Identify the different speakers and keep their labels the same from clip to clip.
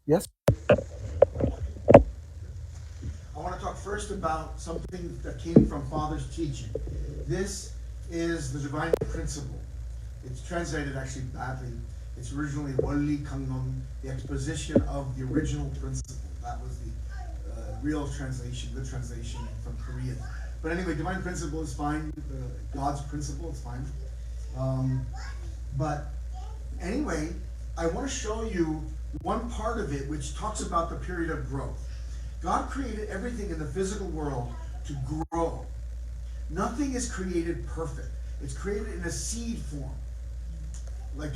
Speaker 1: Yes?
Speaker 2: I want to talk first about something that came from Father's teaching. This is the divine principle. It's translated actually badly. It's originally Wali Kangnon, the exposition of the original principle. That was the real translation, the translation from Korean. But anyway, divine principle is fine. God's principle is fine. But anyway, I want to show you one part of it which talks about the period of growth. God created everything in the physical world to grow. Nothing is created perfect. It's created in a seed form. Like,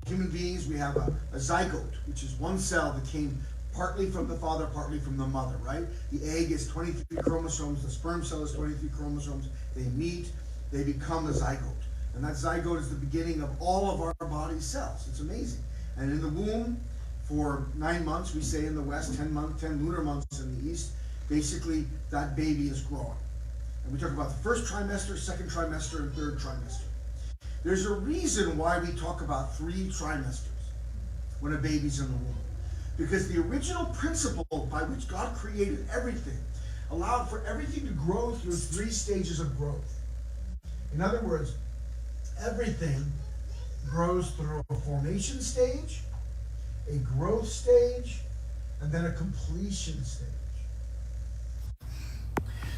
Speaker 2: human beings, we have a zygote, which is one cell that came partly from the father, partly from the mother, right? The egg is 23 chromosomes, the sperm cell is 23 chromosomes. They meet, they become a zygote. And that zygote is the beginning of all of our body cells. It's amazing. And in the womb, for 9 months, we say in the West, 10 lunar months in the East, basically that baby is growing. And we talk about the first trimester, second trimester, and third trimester. There's a reason why we talk about 3 trimesters when a baby's in the womb. Because the original principle by which God created everything allowed for everything to grow through 3 stages of growth. In other words, everything grows through a formation stage, a growth stage, and then a completion stage.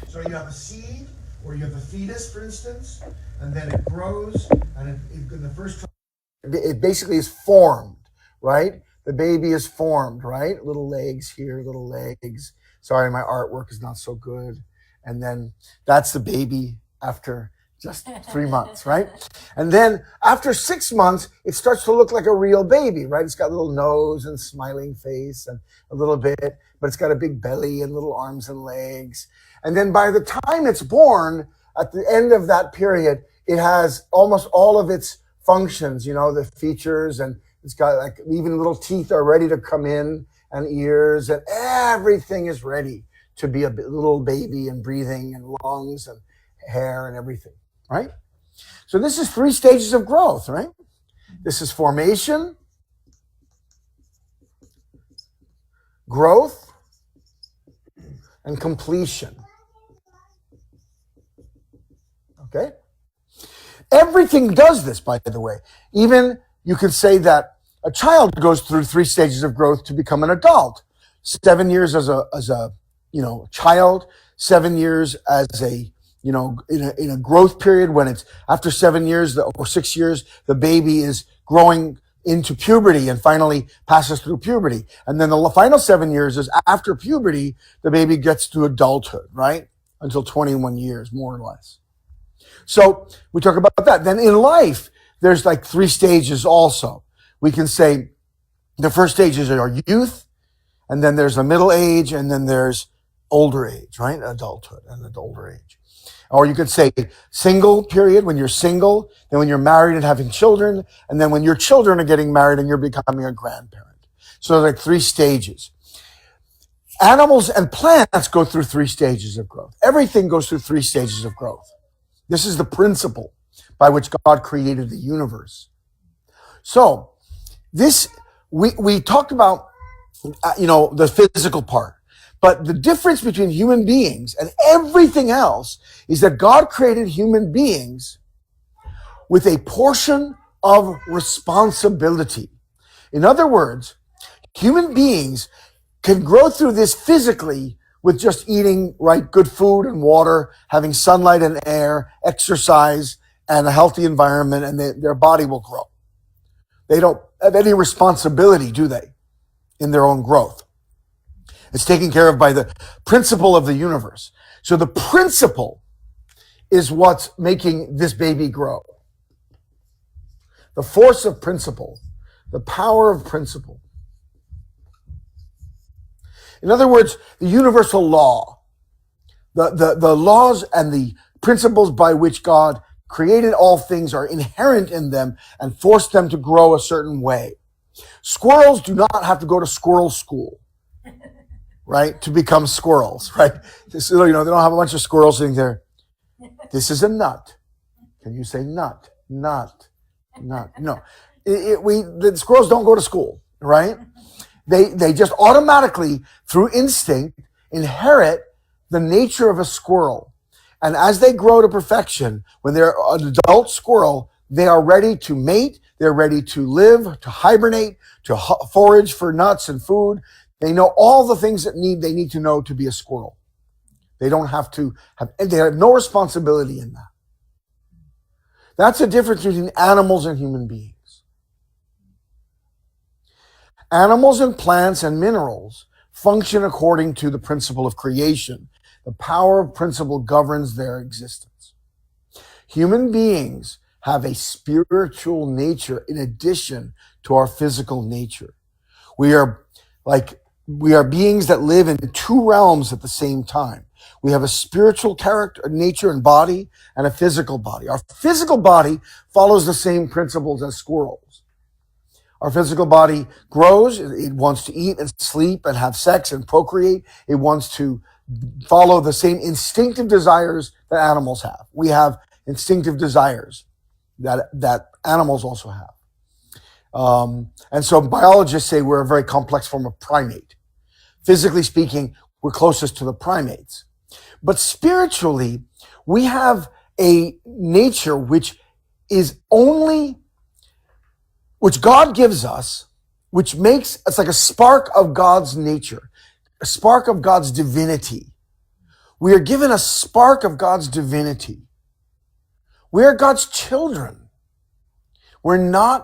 Speaker 2: So you have a seed, or you have a fetus, for instance, and then it grows, and in the first it basically is formed, right? The baby is formed, right? Little legs here, little legs. Sorry, my artwork is not so good. And then that's the baby after just 3 months, right? And then after 6 months, it starts to look like a real baby, right? It's got a little nose and smiling face and a little bit, but it's got a big belly and little arms and legs. And then by the time it's born, at the end of that period, it has almost all of its functions, the features, and it's got like even little teeth are ready to come in and ears, and everything is ready to be a little baby and breathing and lungs and hair and everything, right? So this is 3 stages of growth, right? This is formation, growth, and completion. Okay? Everything does this, by the way. Even you could say that a child goes through 3 stages of growth to become an adult. 7 years as a child, 7 years as a in a growth period, when it's after 7 years or 6 years, the baby is growing into puberty and finally passes through puberty. And then the final 7 years is after puberty, the baby gets to adulthood, right? Until 21 years, more or less. So we talk about that. Then in life, there's like 3 stages also. We can say the first stages are youth, and then there's the middle age, and then there's older age, right? Adulthood and the older age. Or you could say single period, when you're single, then when you're married and having children, and then when your children are getting married and you're becoming a grandparent. So there's like 3 stages. Animals and plants go through 3 stages of growth. Everything goes through 3 stages of growth. This is the principle by which God created the universe. So this, we talked about, the physical part. But the difference between human beings and everything else is that God created human beings with a portion of responsibility. In other words, human beings can grow through this physically with just eating good food and water, having sunlight and air, exercise, and a healthy environment, and their body will grow. They don't have any responsibility, do they, in their own growth? It's taken care of by the principle of the universe. So the principle is what's making this baby grow. The force of principle, the power of principle. In other words, the universal law, the laws and the principles by which God created all things are inherent in them and force them to grow a certain way. Squirrels do not have to go to squirrel school, right, to become squirrels, right? They don't have a bunch of squirrels sitting there. This is a nut. Can you say nut? Nut. No. The squirrels don't go to school, right? They just automatically, through instinct, inherit the nature of a squirrel. And as they grow to perfection, when they're an adult squirrel, they are ready to mate, they're ready to live, to hibernate, to forage for nuts and food. They know all the things that they need to know to be a squirrel. They don't have to they have no responsibility in that. That's the difference between animals and human beings. Animals and plants and minerals function according to the principle of creation. The power of principle governs their existence. Human beings have a spiritual nature in addition to our physical nature. We are beings that live in two realms at the same time. We have a spiritual character, nature and body, and a physical body. Our physical body follows the same principles as squirrels. Our physical body grows. It wants to eat and sleep and have sex and procreate. It wants to follow the same instinctive desires that animals have. We have instinctive desires that animals also have. And so biologists say we're a very complex form of primate. Physically speaking, we're closest to the primates. But spiritually, we have a nature which God gives us, which makes it's like a spark of God's nature, a spark of God's divinity. We are given a spark of God's divinity. We are God's children. The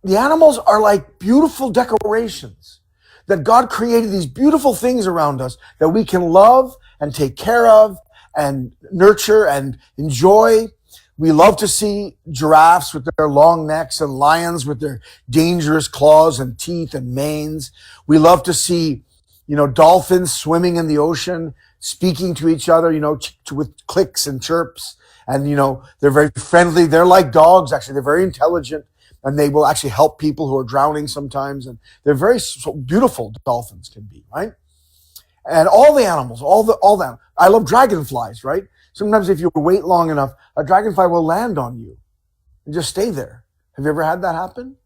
Speaker 2: animals are like beautiful decorations that God created, these beautiful things around us that we can love and take care of and nurture and enjoy. We love to see giraffes with their long necks and lions with their dangerous claws and teeth and manes. We love to see, dolphins swimming in the ocean, speaking to each other, with clicks and chirps. And, they're very friendly. They're like dogs, actually. They're very intelligent. And they will actually help people who are drowning sometimes. And they're very beautiful, dolphins can be, right? And all the animals, all the I love dragonflies, right? Sometimes if you wait long enough, a dragonfly will land on you and just stay there. Have you ever had that happen?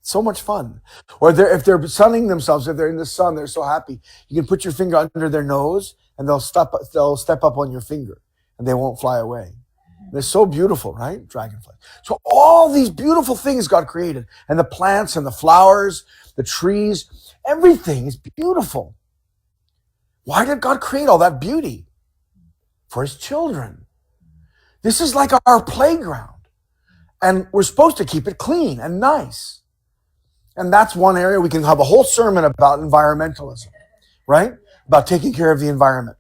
Speaker 2: So much fun. Or if they're sunning themselves, if they're in the sun, they're so happy. You can put your finger under their nose and they'll step up on your finger and they won't fly away. They're so beautiful, right? Dragonflies. So all these beautiful things God created, and the plants and the flowers, the trees, everything is beautiful. Why did God create all that beauty? For his children. This is like our playground. And we're supposed to keep it clean and nice. And that's one area we can have a whole sermon about environmentalism, right? About taking care of the environment.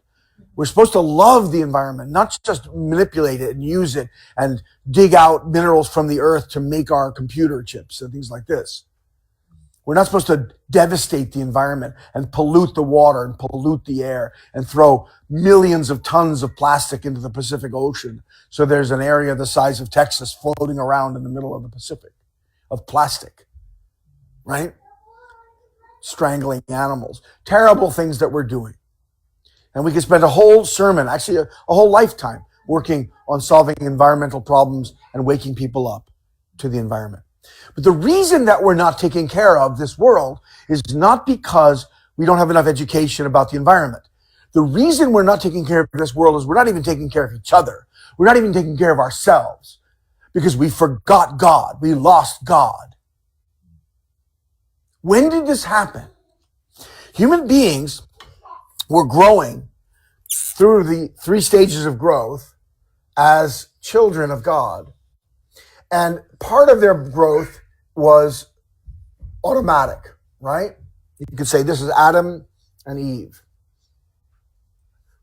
Speaker 2: We're supposed to love the environment, not just manipulate it and use it and dig out minerals from the earth to make our computer chips and things like this. We're not supposed to devastate the environment and pollute the water and pollute the air and throw millions of tons of plastic into the Pacific Ocean. So there's an area the size of Texas floating around in the middle of the Pacific of plastic, right? Strangling animals. Terrible things that we're doing. And we could spend a whole sermon, actually a whole lifetime, working on solving environmental problems and waking people up to the environment. But the reason that we're not taking care of this world is not because we don't have enough education about the environment. The reason we're not taking care of this world is we're not even taking care of each other. We're not even taking care of ourselves because we forgot God. We lost God. When did this happen? Human beings were growing through the 3 stages of growth as children of God. And part of their growth was automatic, right? You could say this is Adam and Eve,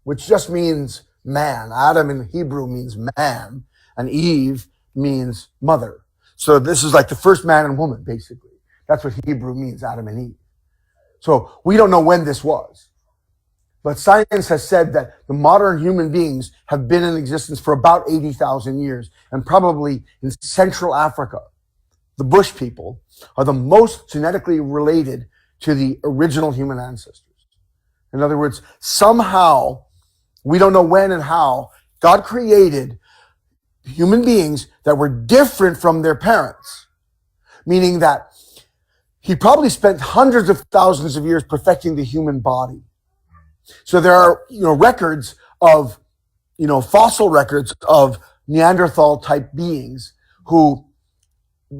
Speaker 2: which just means man. Adam in Hebrew means man, and Eve means mother. So this is like the first man and woman, basically. That's what Hebrew means, Adam and Eve. So we don't know when this was. But science has said that the modern human beings have been in existence for about 80,000 years, and probably in Central Africa. The Bush people are the most genetically related to the original human ancestors. In other words, somehow, we don't know when and how, God created human beings that were different from their parents, meaning that he probably spent hundreds of thousands of years perfecting the human body. So there are, records of, fossil records of Neanderthal type beings who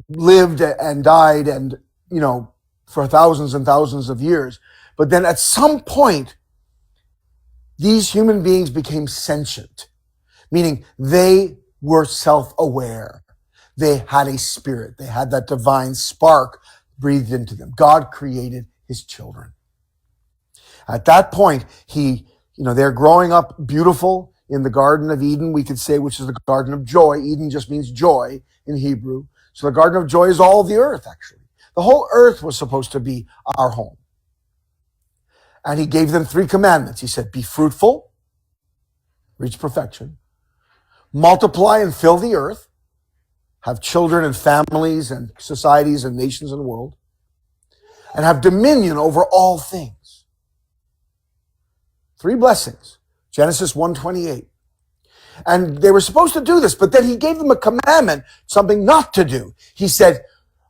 Speaker 2: lived and died and, for thousands and thousands of years. But then at some point, these human beings became sentient, meaning they were self-aware. They had a spirit. They had that divine spark breathed into them. God created his children. At that point, they're growing up beautiful in the Garden of Eden, we could say, which is the Garden of Joy. Eden just means joy in Hebrew. So the Garden of Joy is all of the earth, actually. The whole earth was supposed to be our home. And he gave them 3 commandments. He said, be fruitful, reach perfection, multiply and fill the earth, have children and families and societies and nations and world, and have dominion over all things. 3 blessings. Genesis 1:28. And they were supposed to do this, but then he gave them a commandment, something not to do. He said,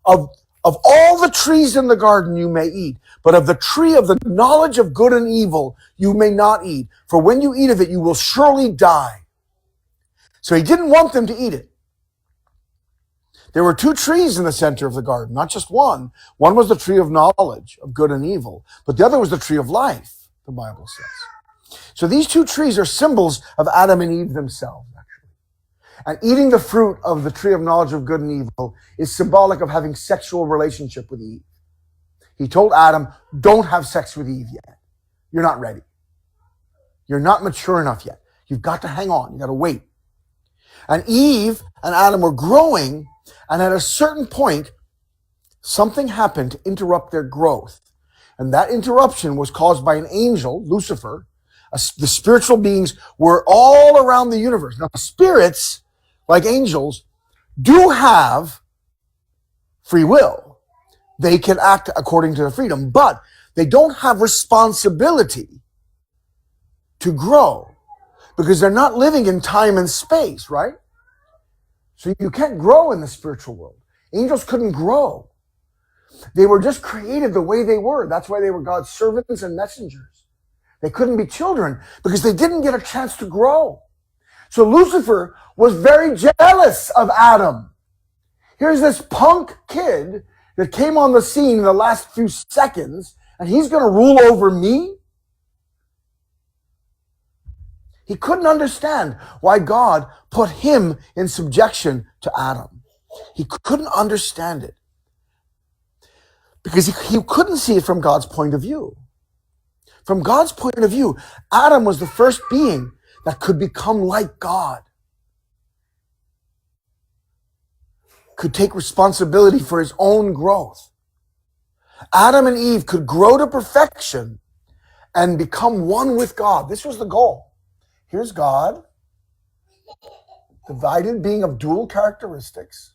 Speaker 2: of all the trees in the garden you may eat, but of the tree of the knowledge of good and evil you may not eat. For when you eat of it, you will surely die. So he didn't want them to eat it. There were 2 trees in the center of the garden, not just one. One was the tree of knowledge of good and evil, but the other was the tree of life, the Bible says. So these 2 trees are symbols of Adam and Eve themselves, actually. And eating the fruit of the tree of knowledge of good and evil is symbolic of having sexual relationship with Eve. He told Adam, don't have sex with Eve yet. You're not ready. You're not mature enough yet. You've got to hang on. You got to wait. And Eve and Adam were growing, and at a certain point, something happened to interrupt their growth. And that interruption was caused by an angel, Lucifer. The spiritual beings were all around the universe. Now, spirits, like angels, do have free will. They can act according to their freedom, but they don't have responsibility to grow because they're not living in time and space, right? So you can't grow in the spiritual world. Angels couldn't grow. They were just created the way they were. That's why they were God's servants and messengers. They couldn't be children because they didn't get a chance to grow. So Lucifer was very jealous of Adam. Here's this punk kid that came on the scene in the last few seconds, and he's going to rule over me? He couldn't understand why God put him in subjection to Adam. He couldn't understand it because he couldn't see it from God's point of view. From God's point of view, Adam was the first being that could become like God, could take responsibility for his own growth. Adam and Eve could grow to perfection and become one with God. This was the goal. Here's God, divided being of dual characteristics,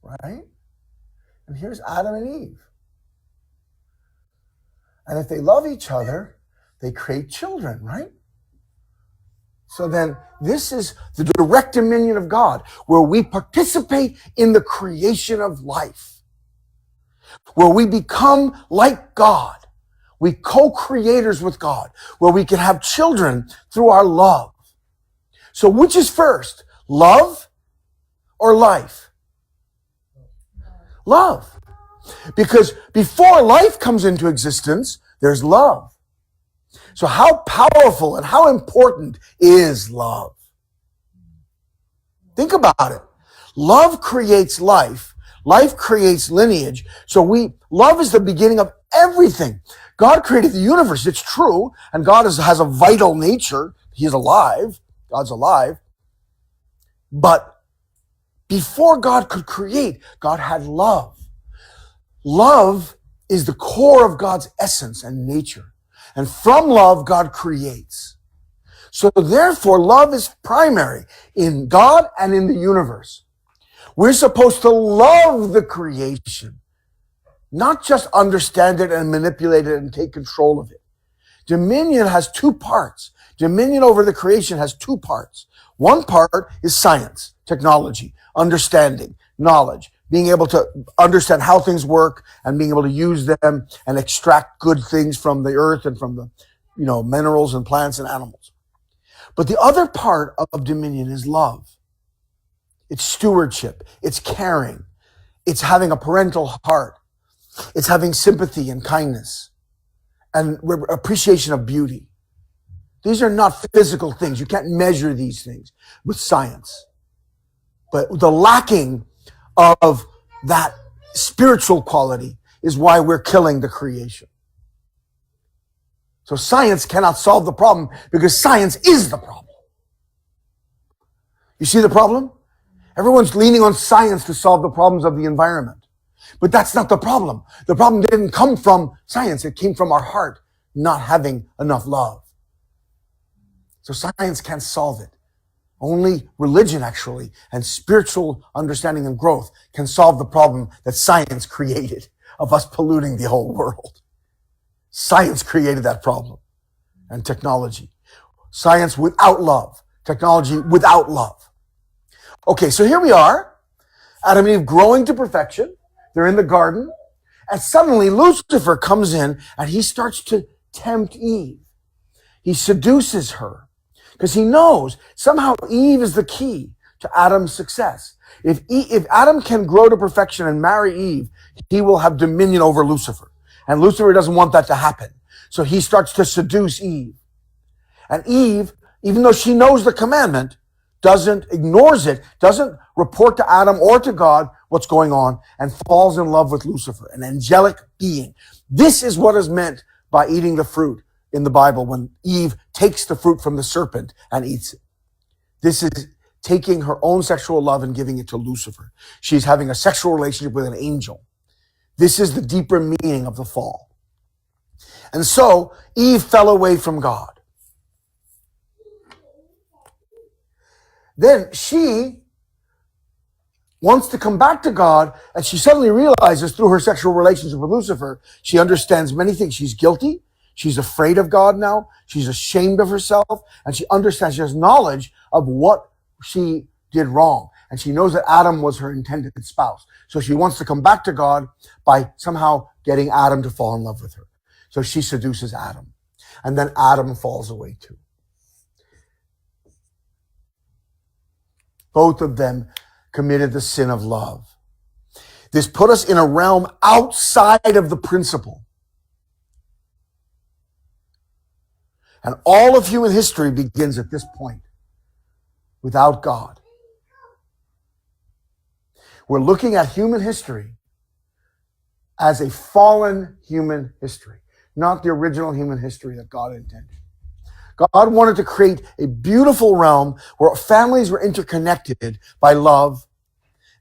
Speaker 2: right? And here's Adam and Eve. And if they love each other, they create children, right? So then this is the direct dominion of God, where we participate in the creation of life, where we become like God. We co-creators with God, where we can have children through our love. So which is first, love or life? Love. Because before life comes into existence, there's love. So how powerful and how important is love? Think about it. Love creates life. Life creates lineage. So love is the beginning of everything. God created the universe. It's true. And God has a vital nature. He's alive. God's alive. But before God could create, God had love. Love is the core of God's essence and nature. And from love, God creates. So therefore, love is primary in God and in the universe. We're supposed to love the creation, not just understand it and manipulate it and take control of it. Dominion has 2 parts. Dominion over the creation has 2 parts. One part is science, technology, understanding, knowledge, being able to understand how things work and being able to use them and extract good things from the earth and from the, minerals and plants and animals. But the other part of dominion is love. It's stewardship. It's caring. It's having a parental heart. It's having sympathy and kindness and appreciation of beauty. These are not physical things. You can't measure these things with science. But the lacking of that spiritual quality is why we're killing the creation. So science cannot solve the problem because science is the problem. You see the problem? Everyone's leaning on science to solve the problems of the environment. But that's not the problem. The problem didn't come from science. It came from our heart not having enough love. So science can't solve it. Only religion, actually, and spiritual understanding and growth can solve the problem that science created of us polluting the whole world. Science created that problem. And technology. Science without love. Technology without love. Okay, so here we are. Adam and Eve growing to perfection. They're in the garden. And suddenly Lucifer comes in and he starts to tempt Eve. He seduces her. Because he knows somehow Eve is the key to Adam's success. If Adam can grow to perfection and marry Eve, he will have dominion over Lucifer. And Lucifer doesn't want that to happen. So he starts to seduce Eve. And Eve, even though she knows the commandment, ignores it, doesn't report to Adam or to God what's going on, and falls in love with Lucifer, an angelic being. This is what is meant by eating the fruit in the Bible when Eve takes the fruit from the serpent and eats it. This is taking her own sexual love and giving it to Lucifer. She's having a sexual relationship with an angel. This is the deeper meaning of the fall. And so Eve fell away from God. Then she wants to come back to God, and she suddenly realizes through her sexual relationship with Lucifer, she understands many things. She's guilty. She's afraid of God now. She's ashamed of herself, and she understands, she has knowledge of what she did wrong. And she knows that Adam was her intended spouse. So she wants to come back to God by somehow getting Adam to fall in love with her. So she seduces Adam. And then Adam falls away too. Both of them committed the sin of love. This put us in a realm outside of the principle. And all of human history begins at this point, without God. We're looking at human history as a fallen human history, not the original human history that God intended. God wanted to create a beautiful realm where families were interconnected by love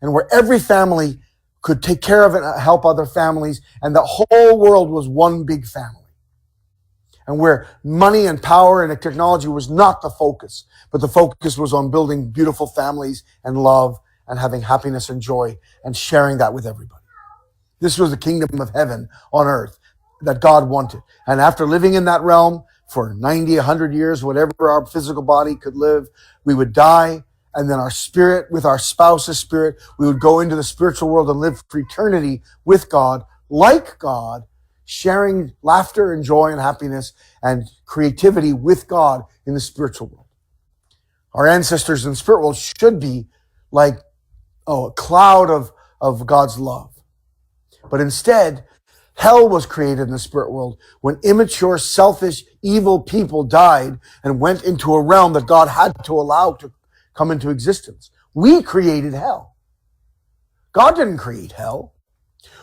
Speaker 2: and where every family could take care of and help other families, and the whole world was one big family. And where money and power and technology was not the focus, but the focus was on building beautiful families and love and having happiness and joy and sharing that with everybody. This was the kingdom of heaven on earth that God wanted. And after living in that realm for 90, 100 years, whatever our physical body could live, we would die. And then our spirit, with our spouse's spirit, we would go into the spiritual world and live for eternity with God, like God, sharing laughter and joy and happiness and creativity with God in the spiritual world. Our ancestors in the spirit world should be like a cloud of God's love. But instead, hell was created in the spirit world when immature, selfish, evil people died and went into a realm that God had to allow to come into existence. We created hell. God didn't create hell.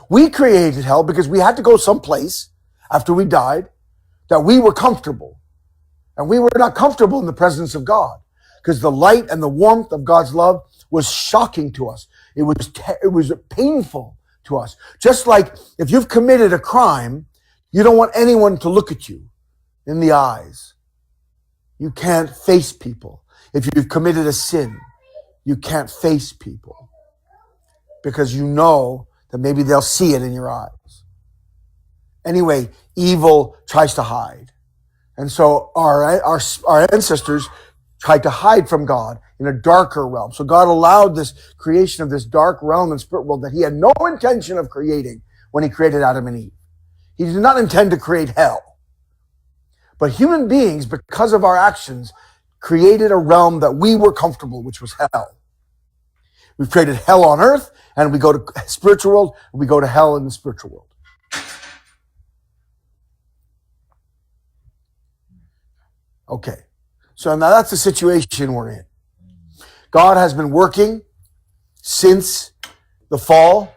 Speaker 2: We created hell because we had to go someplace after we died that we were comfortable. And we were not comfortable in the presence of God because the light and the warmth of God's love was shocking to us. It was painful to us. Just like if you've committed a crime, you don't want anyone to look at you in the eyes. You can't face people. If you've committed a sin, you can't face people because you know that maybe they'll see it in your eyes. Anyway, evil tries to hide. And so our ancestors tried to hide from God in a darker realm. So God allowed this creation of this dark realm and spirit world that he had no intention of creating when he created Adam and Eve. He did not intend to create hell. But human beings, because of our actions, created a realm that we were comfortable, which was hell. We've created hell on earth, and we go to spiritual world, and we go to hell in the spiritual world. Okay, so now that's the situation we're in. God has been working since the fall.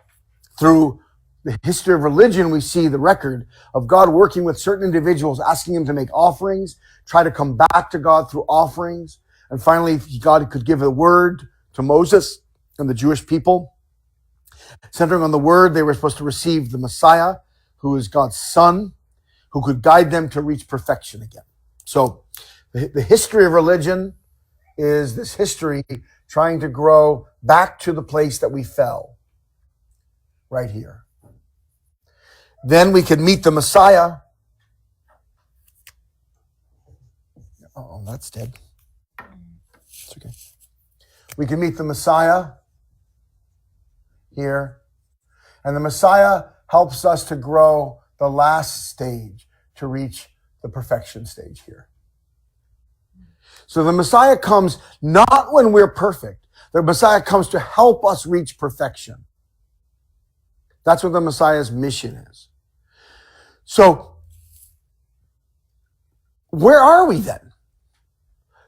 Speaker 2: Through the history of religion, we see the record of God working with certain individuals, asking him to make offerings, try to come back to God through offerings. And finally, God could give a word to Moses and the Jewish people. Centering on the word, they were supposed to receive the Messiah, who is God's son, who could guide them to reach perfection again. So the history of religion is this history trying to grow back to the place that we fell, right here. Then we could meet the Messiah. Oh, that's dead. It's okay. We can meet the Messiah here. And the Messiah helps us to grow the last stage to reach the perfection stage here. So the Messiah comes not when we're perfect. The Messiah comes to help us reach perfection. That's what the Messiah's mission is. So, where are we then?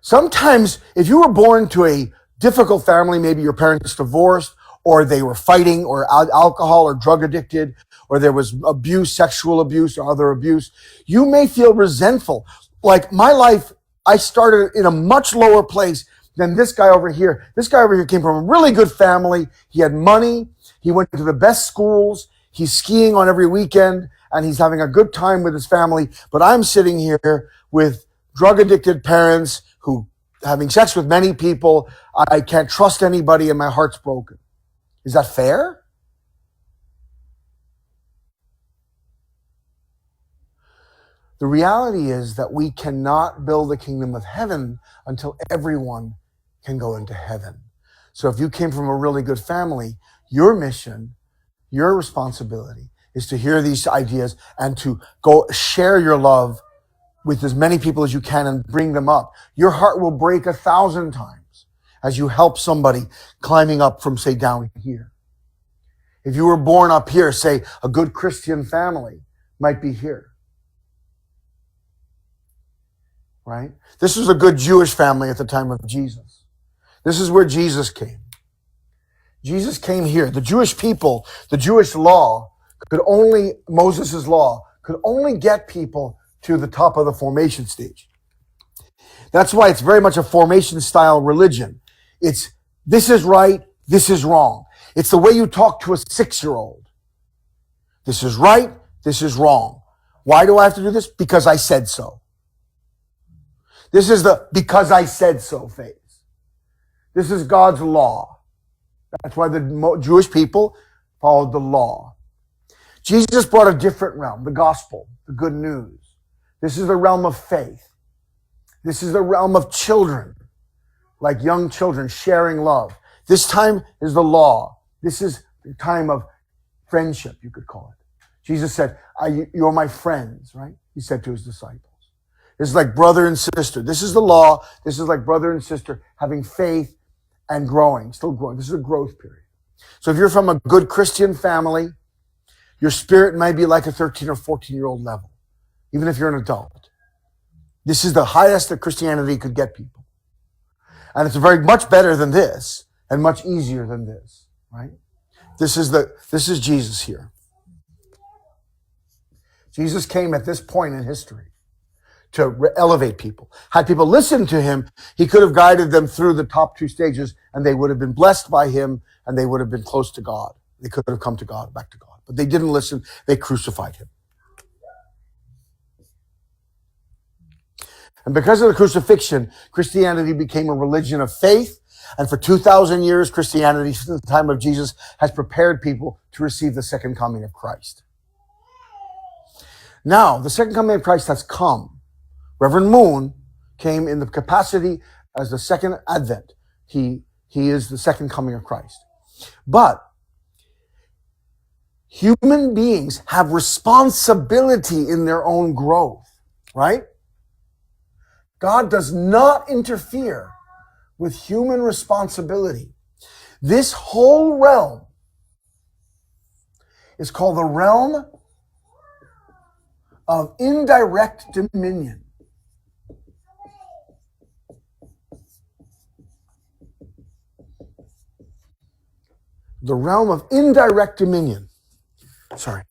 Speaker 2: Sometimes, if you were born to a difficult family, maybe your parents divorced, or they were fighting, or alcohol or drug addicted, or there was abuse, sexual abuse, or other abuse, you may feel resentful. Like my life, I started in a much lower place than this guy over here. This guy over here came from a really good family. He had money. He went to the best schools. He's skiing on every weekend, and he's having a good time with his family. But I'm sitting here with drug-addicted parents who having sex with many people. I can't trust anybody, and my heart's broken. Is that fair? The reality is that we cannot build the kingdom of heaven until everyone can go into heaven. So if you came from a really good family, your mission, your responsibility is to hear these ideas and to go share your love with as many people as you can and bring them up. Your heart will break 1,000 times as you help somebody climbing up from, say, down here. If you were born up here, say, a good Christian family might be here. Right? This was a good Jewish family at the time of Jesus. This is where Jesus came. Jesus came here. The Jewish people, the Jewish law Moses' law could only get people to the top of the formation stage. That's why it's very much a formation style religion. It's this is right, this is wrong. It's the way you talk to a 6-year-old. This is right, this is wrong. Why do I have to do this? Because I said so. This is the because I said so phase. This is God's law. That's why the Jewish people followed the law. Jesus brought a different realm, the gospel, the good news. This is the realm of faith. This is the realm of children, like young children sharing love. This time is the law. This is the time of friendship, you could call it. Jesus said, you're my friends, right? He said to his disciples. This is like brother and sister. This is the law. This is like brother and sister having faith and growing, still growing. This is a growth period. So if you're from a good Christian family, your spirit might be like a 13 or 14-year-old level, even if you're an adult. This is the highest that Christianity could get people. And it's very much better than this and much easier than this, right? This is Jesus here. Jesus came at this point in history to elevate people. Had people listened to him, he could have guided them through the top 2 stages, and they would have been blessed by him, and they would have been close to God. They could have come to God, back to God. But they didn't listen. They crucified him. And because of the crucifixion, Christianity became a religion of faith. And for 2,000 years, Christianity, since the time of Jesus, has prepared people to receive the second coming of Christ. Now, the second coming of Christ has come. Reverend Moon came in the capacity as the second advent. he is the second coming of Christ. But human beings have responsibility in their own growth, right? God does not interfere with human responsibility. This whole realm is called the realm of indirect dominion. The realm of indirect dominion. Sorry.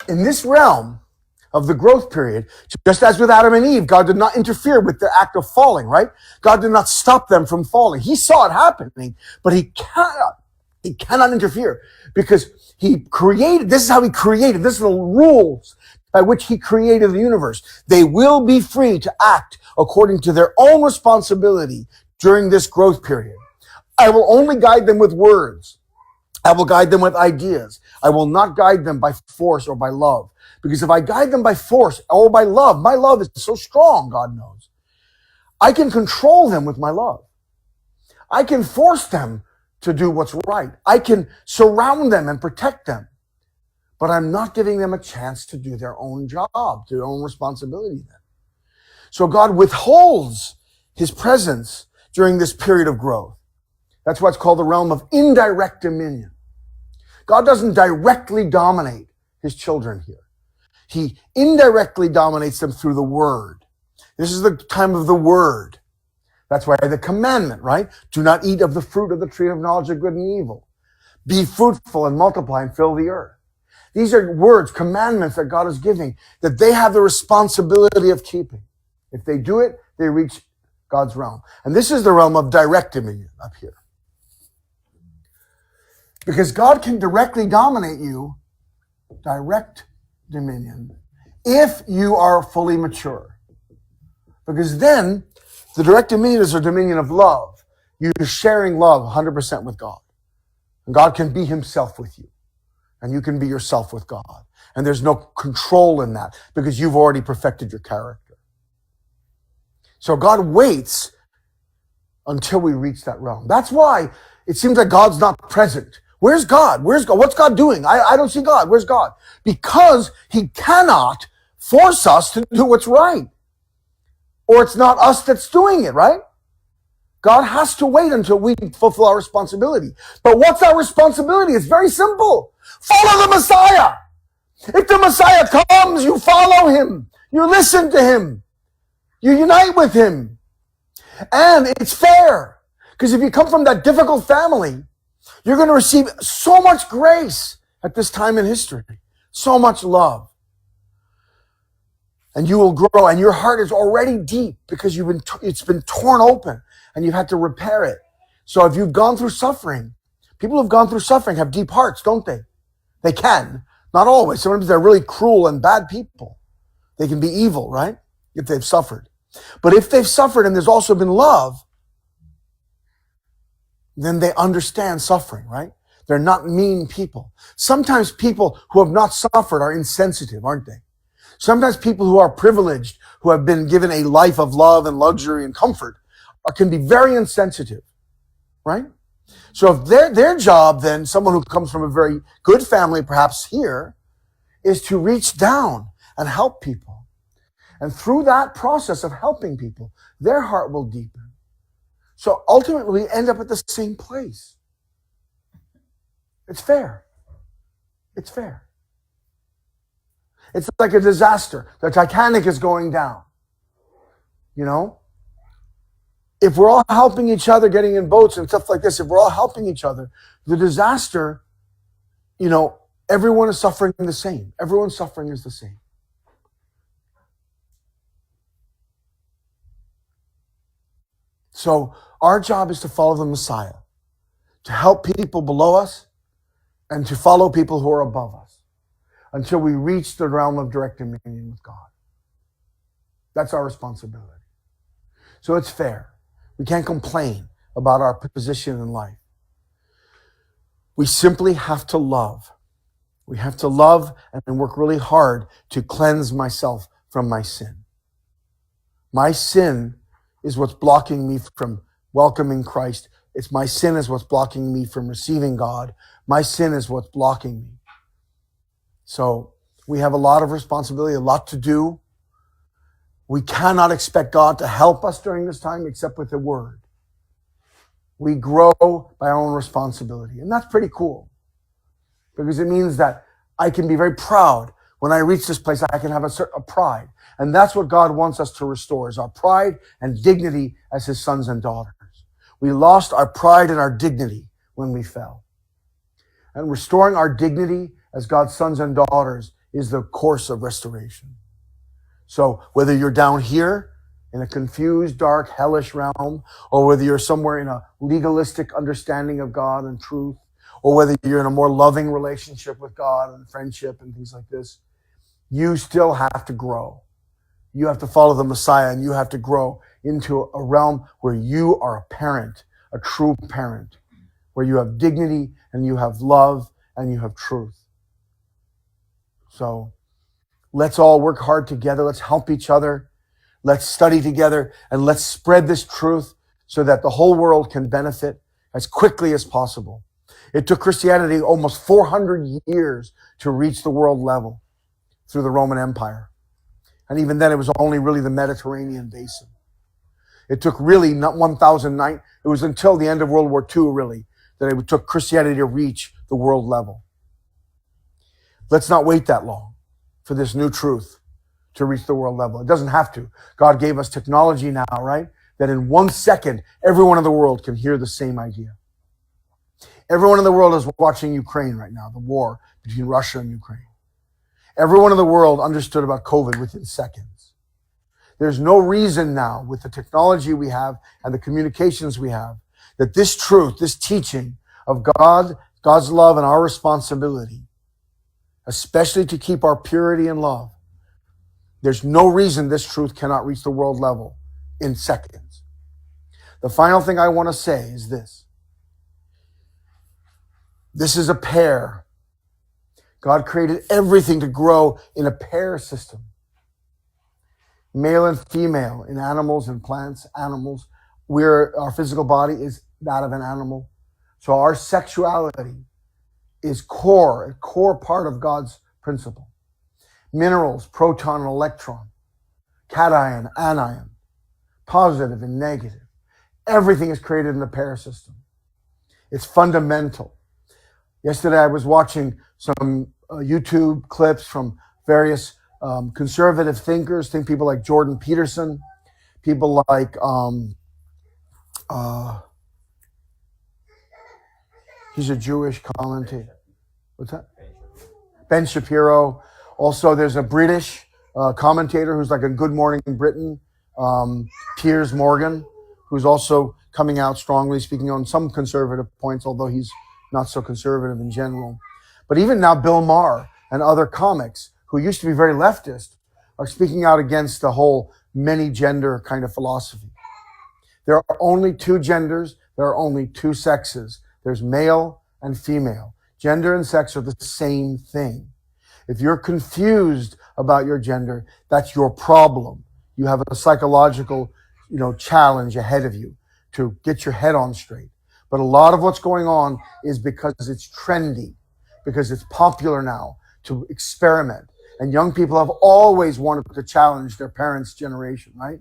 Speaker 2: In this realm of the growth period, just as with Adam and Eve, God did not interfere with their act of falling, right? God did not stop them from falling. He saw it happening, but he cannot interfere because he created, this is how he created, this is the rules by which he created the universe. They will be free to act according to their own responsibility during this growth period. I will only guide them with words. I will guide them with ideas. I will not guide them by force or by love. Because if I guide them by force or by love, my love is so strong, God knows. I can control them with my love. I can force them to do what's right. I can surround them and protect them. But I'm not giving them a chance to do their own job, their own responsibility then. So God withholds his presence during this period of growth. That's why it's called the realm of indirect dominion. God doesn't directly dominate his children here. He indirectly dominates them through the word. This is the time of the word. That's why the commandment, right? Do not eat of the fruit of the tree of knowledge of good and evil. Be fruitful and multiply and fill the earth. These are words, commandments that God is giving, that they have the responsibility of keeping. If they do it, they reach God's realm. And this is the realm of direct dominion up here. Because God can directly dominate you, direct dominion, if you are fully mature. Because then, the direct dominion is a dominion of love. You're sharing love 100% with God. And God can be himself with you. And you can be yourself with God. And there's no control in that because you've already perfected your character. So God waits until we reach that realm. That's why it seems like God's not present. Where's God? Where's God? What's God doing? I don't see God. Where's God? Because he cannot force us to do what's right. Or it's not us that's doing it, right? God has to wait until we fulfill our responsibility. But what's our responsibility? It's very simple. Follow the Messiah. If the Messiah comes, you follow him. You listen to him. You unite with him. And it's fair. Because if you come from that difficult family, you're going to receive so much grace at this time in history. So much love. And you will grow, and your heart is already deep because it's been torn open and you've had to repair it. So if you've gone through suffering, people who've gone through suffering have deep hearts, don't they? They can. Not always. Sometimes they're really cruel and bad people. They can be evil, right? If they've suffered. But if they've suffered and there's also been love, then they understand suffering, right? They're not mean people. Sometimes people who have not suffered are insensitive, aren't they? Sometimes people who are privileged, who have been given a life of love and luxury and comfort, can be very insensitive, right? So if their job then, someone who comes from a very good family, perhaps here, is to reach down and help people. And through that process of helping people, their heart will deepen. So ultimately, we end up at the same place. It's fair. It's fair. It's like a disaster. The Titanic is going down. You know? If we're all helping each other, getting in boats and stuff like this, if we're all helping each other, the disaster, you know, everyone is suffering the same. Everyone's suffering is the same. So our job is to follow the Messiah, to help people below us and to follow people who are above us until we reach the realm of direct dominion with God. That's our responsibility. So it's fair. We can't complain about our position in life. We simply have to love. We have to love and work really hard to cleanse myself from my sin. My sin is what's blocking me from welcoming Christ. It's my sin is what's blocking me from receiving God. My sin is what's blocking me. So we have a lot of responsibility, a lot to do. We cannot expect God to help us during this time except with the word. We grow by our own responsibility. And that's pretty cool, because it means that I can be very proud. When I reach this place, I can have a pride. And that's what God wants us to restore, is our pride and dignity as his sons and daughters. We lost our pride and our dignity when we fell. And restoring our dignity as God's sons and daughters is the course of restoration. So whether you're down here in a confused, dark, hellish realm, or whether you're somewhere in a legalistic understanding of God and truth, or whether you're in a more loving relationship with God and friendship and things like this, you still have to grow. You have to follow the Messiah, and you have to grow into a realm where you are a parent, a true parent, where you have dignity and you have love and you have truth. So let's all work hard together. Let's help each other. Let's study together, and let's spread this truth so that the whole world can benefit as quickly as possible. It took Christianity almost 400 years to reach the world level through the Roman Empire. And even then, it was only really the Mediterranean basin. It took really not 1009. It was until the end of World War II, really, that it took Christianity to reach the world level. Let's not wait that long for this new truth to reach the world level. It doesn't have to. God gave us technology now, right? That in 1 second, everyone in the world can hear the same idea. Everyone in the world is watching Ukraine right now, the war between Russia and Ukraine. Everyone in the world understood about COVID within seconds. There's no reason now, with the technology we have and the communications we have, that this truth, this teaching of God, God's love and our responsibility, especially to keep our purity and love, there's no reason this truth cannot reach the world level in seconds. The final thing I want to say is this. This is a pair. God created everything to grow in a pair system. Male and female in animals and plants, animals. Our physical body is that of an animal. So our sexuality is a core part of God's principle. Minerals, proton and electron, cation, anion, positive and negative. Everything is created in the pair system. It's fundamental. Yesterday I was watching some YouTube clips from various conservative thinkers, people like Jordan Peterson, people like he's a Jewish commentator. What's that? Ben Shapiro. Also, there's a British commentator who's like a Good Morning Britain, Piers Morgan, who's also coming out strongly, speaking on some conservative points, although he's not so conservative in general. But even now, Bill Maher and other comics who used to be very leftist are speaking out against the whole many gender kind of philosophy. There are only two genders. There are only two sexes. There's male and female. Gender and sex are the same thing. If you're confused about your gender, that's your problem. You have a psychological, challenge ahead of you to get your head on straight. But a lot of what's going on is because it's trendy, because it's popular now to experiment. And young people have always wanted to challenge their parents' generation, right?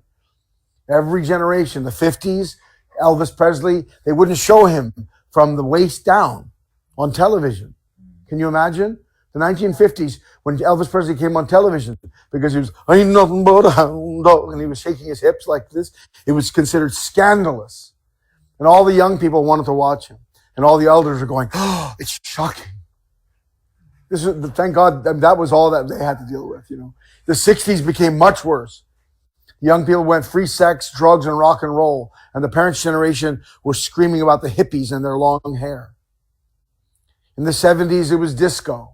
Speaker 2: Every generation, the 50s, Elvis Presley, they wouldn't show him from the waist down on television. Can you imagine? The 1950s, when Elvis Presley came on television, because he was, ain't nothing but a hound dog, and he was shaking his hips like this, it was considered scandalous. And all the young people wanted to watch him. And all the elders are going, oh, it's shocking. Thank God that was all that they had to deal with, The 60s became much worse. Young people went free sex, drugs, and rock and roll. And the parents' generation were screaming about the hippies and their long hair. In the 70s, it was disco.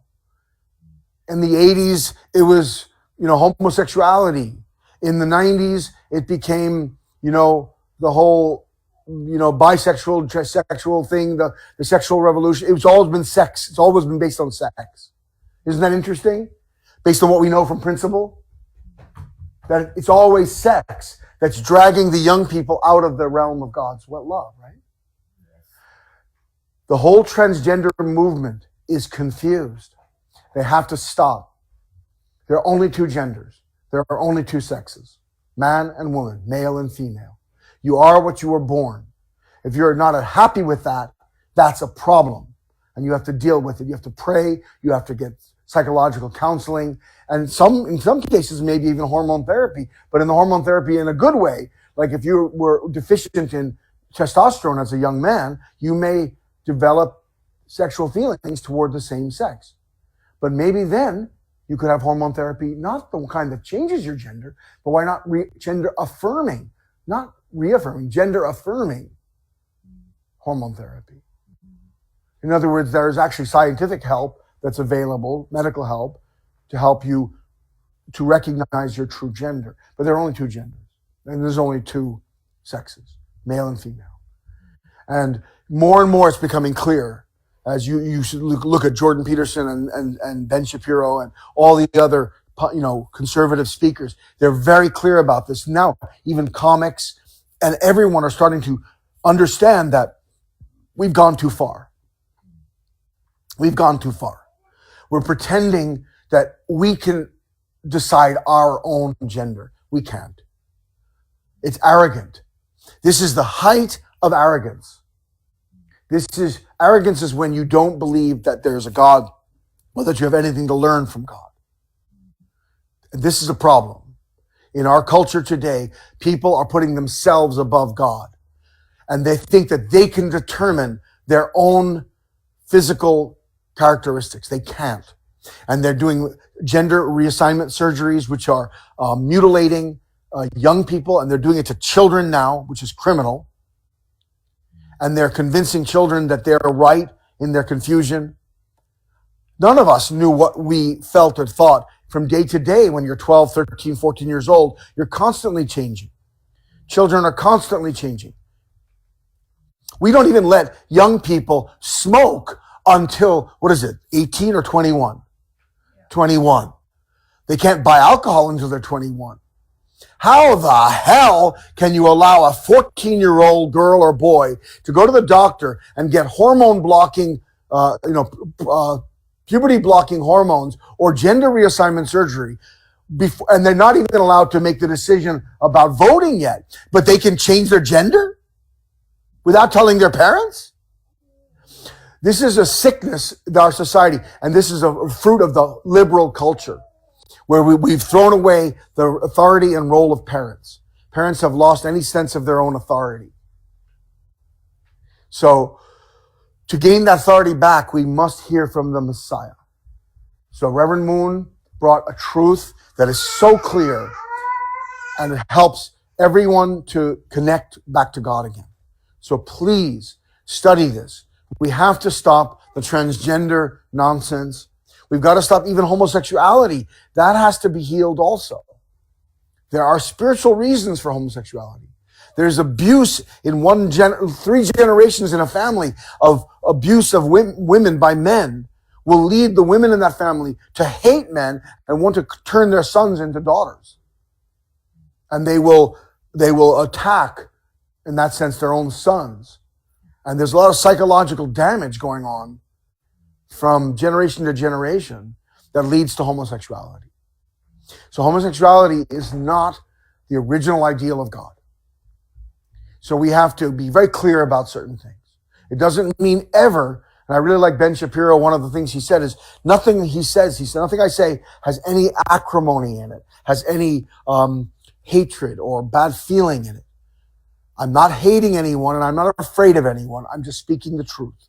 Speaker 2: In the 80s, it was, homosexuality. In the 90s, it became, the whole, bisexual, sexual thing, the sexual revolution. It's always been sex. It's always been based on sex. Isn't that interesting? Based on what we know from principle? That it's always sex. that's dragging the young people out of the realm of God's love, right? The whole transgender movement is confused. They have to stop. There are only two genders. There are only two sexes, man and woman, male and female. You are what you were born. If you're not happy with that, that's a problem. And you have to deal with it. You have to pray. You have to get psychological counseling. And in some cases, maybe even hormone therapy. But in the hormone therapy in a good way, like if you were deficient in testosterone as a young man, you may develop sexual feelings toward the same sex. But maybe then you could have hormone therapy, not the kind that changes your gender, but why not gender affirming, not reaffirming, gender affirming hormone therapy. In other words, there's actually scientific help that's available, medical help, to help you to recognize your true gender. But there are only two genders, and there's only two sexes, male and female. And more it's becoming clear as you should look at Jordan Peterson and Ben Shapiro and all the other conservative speakers. They're very clear about this now. Even comics and everyone are starting to understand that we've gone too far. We've gone too far. We're pretending that we can decide our own gender. We can't. It's arrogant. This is the height of arrogance. Arrogance is when you don't believe that there's a God or that you have anything to learn from God. And this is a problem. In our culture today, people are putting themselves above God. And they think that they can determine their own physical characteristics. They can't. And they're doing gender reassignment surgeries, which are mutilating young people. And they're doing it to children now, which is criminal. And they're convincing children that they're right in their confusion. None of us knew what we felt or thought. From day to day, when you're 12, 13, 14 years old, you're constantly changing. Children are constantly changing. We don't even let young people smoke until, 18 or 21? 21. They can't buy alcohol until they're 21. How the hell can you allow a 14-year-old girl or boy to go to the doctor and get hormone blocking, puberty blocking hormones or gender reassignment surgery and they're not even allowed to make the decision about voting yet, but they can change their gender without telling their parents? This is a sickness in our society, and this is a fruit of the liberal culture, where we've thrown away the authority and role of parents. Parents have lost any sense of their own authority. So, to gain that authority back, we must hear from the Messiah. So Reverend Moon brought a truth that is so clear, and it helps everyone to connect back to God again. So please study this. We have to stop the transgender nonsense. We've got to stop even homosexuality. That has to be healed also. There are spiritual reasons for homosexuality. There's abuse in 3 generations in a family of abuse of women by men will lead the women in that family to hate men and want to turn their sons into daughters. And they will attack, in that sense, their own sons. And there's a lot of psychological damage going on from generation to generation that leads to homosexuality. So homosexuality is not the original ideal of God. So we have to be very clear about certain things. It doesn't mean ever, and I really like Ben Shapiro, one of the things he said is, nothing he said, nothing I say has any acrimony in it, has any hatred or bad feeling in it. I'm not hating anyone and I'm not afraid of anyone. I'm just speaking the truth.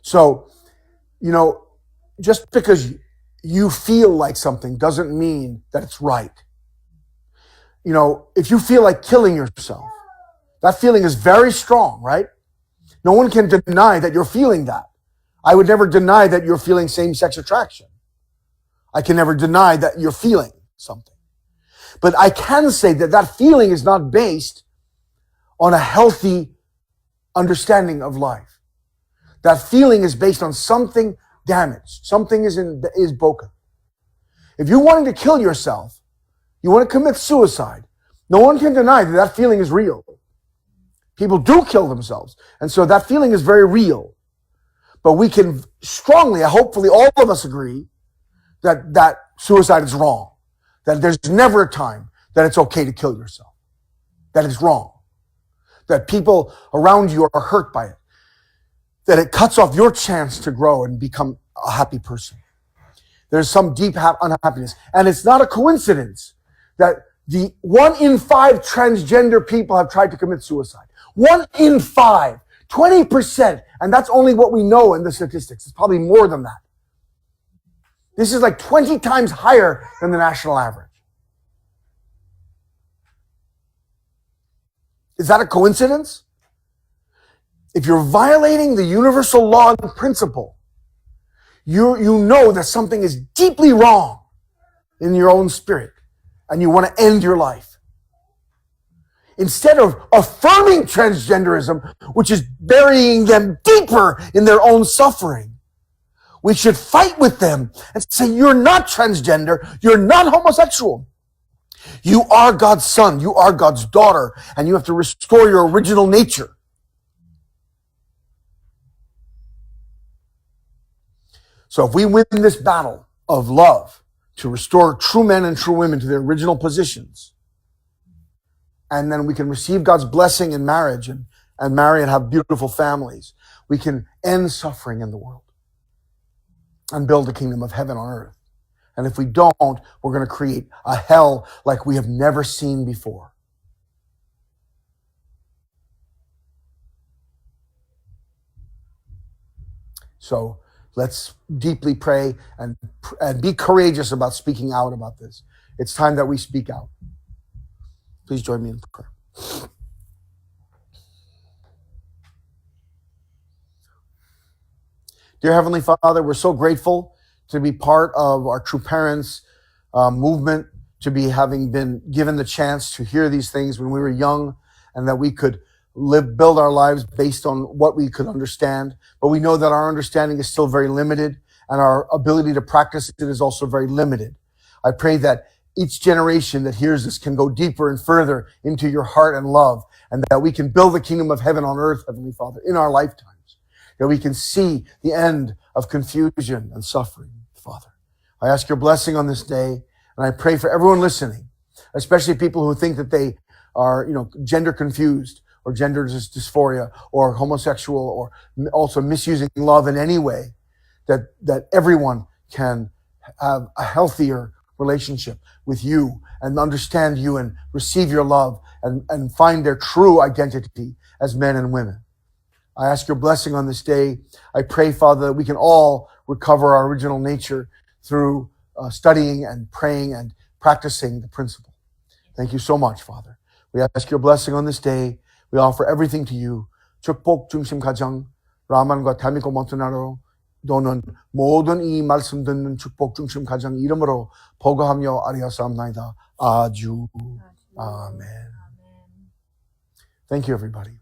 Speaker 2: So, just because you feel like something doesn't mean that it's right. If you feel like killing yourself, that feeling is very strong, right? No one can deny that you're feeling that. I would never deny that you're feeling same-sex attraction. I can never deny that you're feeling something. But I can say that that feeling is not based on a healthy understanding of life. That feeling is based on something damaged. Something is broken. If you're wanting to kill yourself, you want to commit suicide, No one can deny that that feeling is real. People do kill themselves. And so that feeling is very real. But we can strongly, hopefully all of us agree, that suicide is wrong. That there's never a time that it's okay to kill yourself. That is wrong. That people around you are hurt by it. That it cuts off your chance to grow and become a happy person. There's some deep unhappiness. And it's not a coincidence that the 1 in 5 transgender people have tried to commit suicide. 1 in 5, 20%. And that's only what we know in the statistics. It's probably more than that. This is like 20 times higher than the national average. Is that a coincidence? If you're violating the universal law and principle, you know that something is deeply wrong in your own spirit and you want to end your life. Instead of affirming transgenderism, which is burying them deeper in their own suffering, we should fight with them and say, you're not transgender, you're not homosexual. You are God's son, you are God's daughter, and you have to restore your original nature. So if we win this battle of love to restore true men and true women to their original positions, and then we can receive God's blessing in marriage and marry and have beautiful families, we can end suffering in the world and build the kingdom of heaven on earth. And if we don't, we're going to create a hell like we have never seen before. So let's deeply pray and be courageous about speaking out about this. It's time that we speak out. Please join me in prayer. Dear Heavenly Father, we're so grateful to be part of our True Parents movement, to be having been given the chance to hear these things when we were young, and that we could build our lives based on what we could understand. But we know that our understanding is still very limited, and our ability to practice it is also very limited. I pray that each generation that hears this can go deeper and further into your heart and love, and that we can build the kingdom of heaven on earth, Heavenly Father, in our lifetimes. That we can see the end of confusion and suffering, Father. I ask your blessing on this day, and I pray for everyone listening, especially people who think that they are, gender confused or gender dysphoria or homosexual or also misusing love in any way, that everyone can have a healthier relationship with you and understand you and receive your love and find their true identity as men and women. I ask your blessing on this day. I pray, Father, that we can all recover our original nature through studying and praying and practicing the principle. Thank you so much, Father. We ask your blessing on this day. We offer everything to you. 축복 중심 가정, 라만과 다미고 몬타나로 너는 모든 이 말씀 듣는 축복 중심 가정 이름으로 보고하며 아리아사옵나이다. 아주. 아멘. Thank you, everybody.